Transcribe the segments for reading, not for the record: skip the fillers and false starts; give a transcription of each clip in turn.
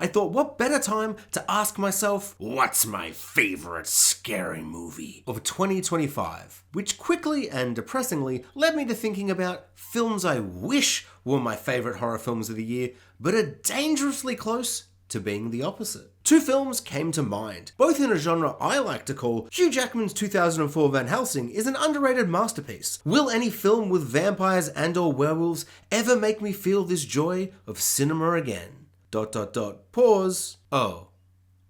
I thought what better time to ask myself, what's my favorite scary movie of 2025? Which quickly and depressingly led me to thinking about films I wish were my favorite horror films of the year, but are dangerously close to being the opposite. Two films came to mind, both in a genre I like to call Hugh Jackman's 2004 Van Helsing is an underrated masterpiece. Will any film with vampires and or werewolves ever make me feel this joy of cinema again? ... Pause. Oh,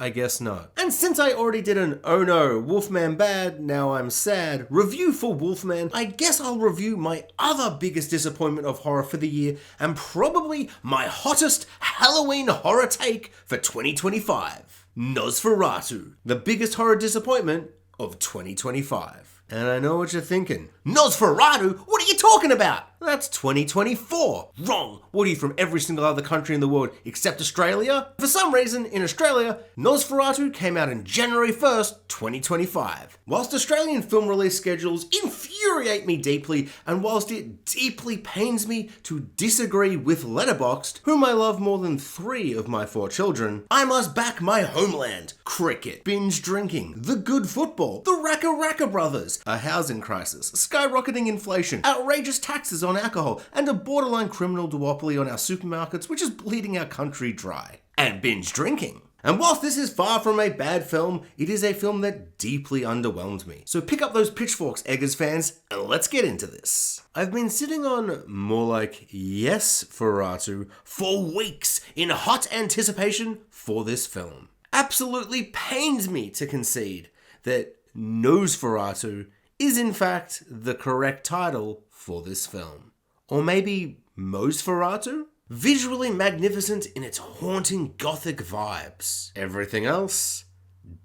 I guess not. And since I already did an oh no, Wolfman bad, now I'm sad review for Wolfman, I guess I'll review my other biggest disappointment of horror for the year and probably my hottest Halloween horror take for 2025. Nosferatu, the biggest horror disappointment of 2025. And I know what you're thinking. Nosferatu? What are you talking about? That's 2024. Wrong. What are you, from every single other country in the world except Australia? For some reason, in Australia, Nosferatu came out in January 1st, 2025. Whilst Australian film release schedules infuriate me deeply, and whilst it deeply pains me to disagree with Letterboxd, whom I love more than 3 of my 4 children, I must back my homeland. Cricket, binge drinking, the good football, the Raka Raka brothers, a housing crisis, skyrocketing inflation, outrageous taxes on alcohol, and a borderline criminal duopoly on our supermarkets which is bleeding our country dry. And binge drinking. And whilst this is far from a bad film, it is a film that deeply underwhelmed me. So pick up those pitchforks, Eggers fans, and let's get into this. I've been sitting on more like Yes-Feratu for weeks in hot anticipation for this film. Absolutely pains me to concede that Nosferatu is in fact the correct title for this film. Or maybe Mosferatu? Visually magnificent in its haunting gothic vibes. Everything else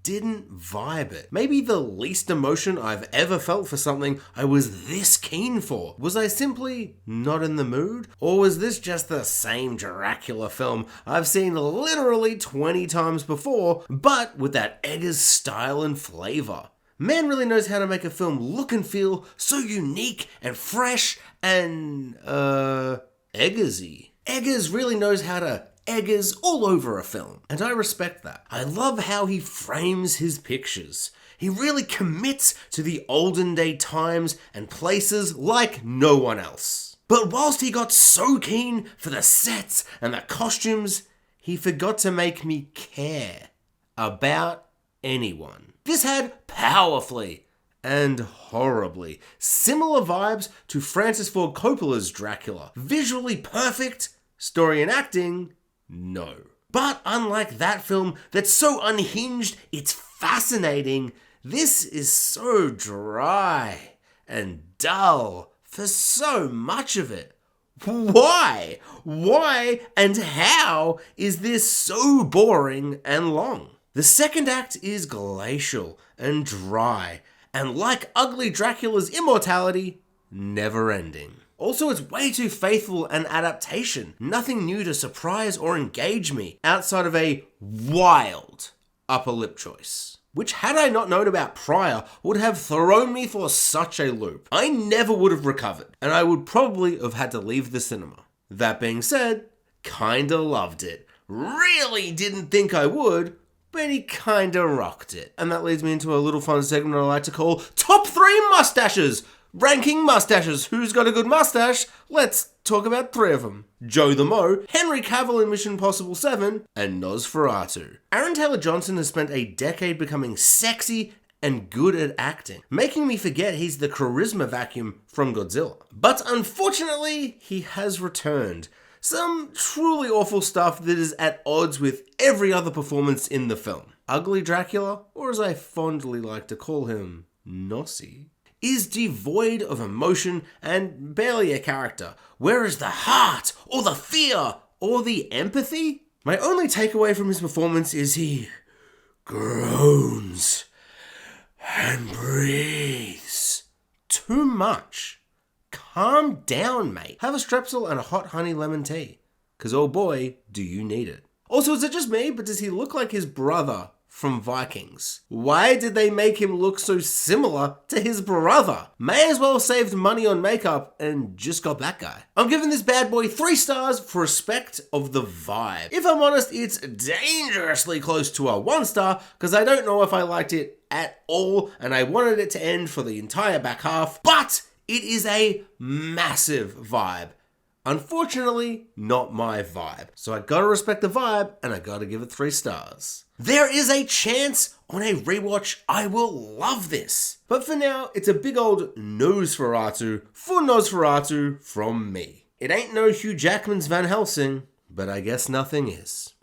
didn't vibe it. Maybe the least emotion I've ever felt for something I was this keen for. Was I simply not in the mood? Or was this just the same Dracula film I've seen literally 20 times before, but with that Eggers style and flavor? Man really knows how to make a film look and feel so unique and fresh and, Eggersy. Eggers really knows how to Eggers all over a film, and I respect that. I love how he frames his pictures. He really commits to the olden day times and places like no one else. But whilst he got so keen for the sets and the costumes, he forgot to make me care about anyone. This had powerfully and horribly similar vibes to Francis Ford Coppola's Dracula. Visually perfect, story and acting, no. But unlike that film that's so unhinged, it's fascinating, this is so dry and dull for so much of it. Why? Why and how is this so boring and long? The second act is glacial and dry, and like ugly Dracula's immortality, never ending. Also, it's way too faithful an adaptation. Nothing new to surprise or engage me outside of a wild upper lip choice, which, had I not known about prior, would have thrown me for such a loop. I never would have recovered, and I would probably have had to leave the cinema. That being said, kinda loved it. Really didn't think I would, but he kinda rocked it. And that leads me into a little fun segment I like to call Top 3 Mustaches! Ranking mustaches. Who's got a good mustache? Let's talk about 3 of them. Joe the Mo, Henry Cavill in Mission Impossible 7, and Nosferatu. Aaron Taylor-Johnson has spent a decade becoming sexy and good at acting, making me forget he's the charisma vacuum from Godzilla. But unfortunately, he has returned. Some truly awful stuff that is at odds with every other performance in the film. Ugly Dracula, or as I fondly like to call him, Nossie, is devoid of emotion and barely a character. Where is the heart, or the fear, or the empathy? My only takeaway from his performance is he groans and breathes too much. Calm down, mate. Have a strepsil and a hot honey lemon tea. Cause oh boy, do you need it. Also, is it just me, but does he look like his brother from Vikings? Why did they make him look so similar to his brother? May as well saved money on makeup and just got that guy. I'm giving this bad boy 3 stars for respect of the vibe. If I'm honest, it's dangerously close to a 1 star because I don't know if I liked it at all and I wanted it to end for the entire back half, but it is a massive vibe. Unfortunately, not my vibe. So I gotta respect the vibe and I gotta give it 3 stars. There is a chance on a rewatch I will love this. But for now, it's a big old Nosferatu for Nosferatu from me. It ain't no Hugh Jackman's Van Helsing, but I guess nothing is.